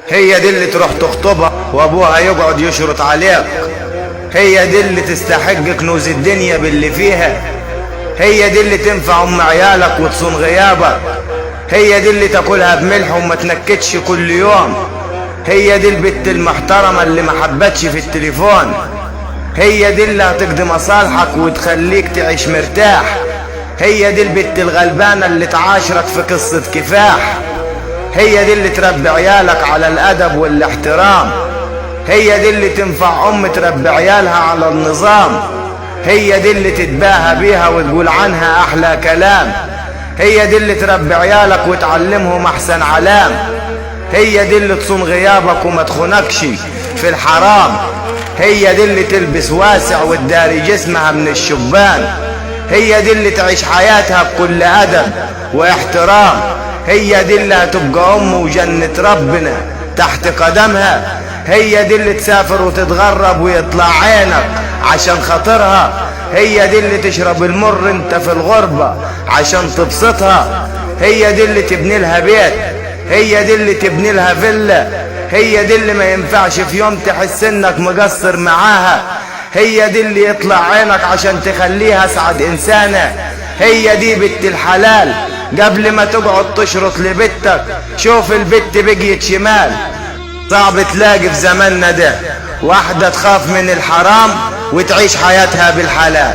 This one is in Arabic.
هي دي اللي تروح تخطبها وابوها يقعد يشرط عليك. هي دي اللي تستحق كنوز الدنيا باللي فيها. هي دي اللي تنفع ام عيالك وتصون غيابك. هي دي اللي تاكلها بملح وما تنكدش كل يوم. هي دي البت المحترمة اللي ما حبتش في التليفون. هي دي اللي هتقضي مصالحك وتخليك تعيش مرتاح. هي دي البت الغلبانة اللي تعاشرك في قصة كفاح. هي دي اللي تربي عيالك على الأدب والاحترام. هي دي اللي تنفع أم تربي عيالها على النظام. هي دي اللي تتباهى بيها وتقول عنها أحلى كلام. هي دي اللي تربي عيالك وتعلمهم أحسن علام. هي دي اللي تصون غيابك وما تخونكش في الحرام. هي دي اللي تلبس واسع وتداري جسمها من الشبان. هي دي اللي تعيش حياتها بكل أدب واحترام. هي دي اللي هتبقى أم وجنة ربنا تحت قدمها. هي دي اللي تسافر وتتغرب ويطلع عينك عشان خاطرها. هي دي اللي تشرب المر انت في الغربة عشان تبسطها. هي دي اللي تبني لها بيت. هي دي اللي تبني لها فيلا. هي دي اللي ما ينفعش في يوم تحس انك مقصر معاها. هي دي اللي يطلع عينك عشان تخليها اسعد انسانة. هي دي بنت الحلال. قبل ما تقعد تشرط لبنتك شوف البت بقيت شمال. صعب تلاقي في زماننا ده واحدة تخاف من الحرام وتعيش حياتها بالحلال.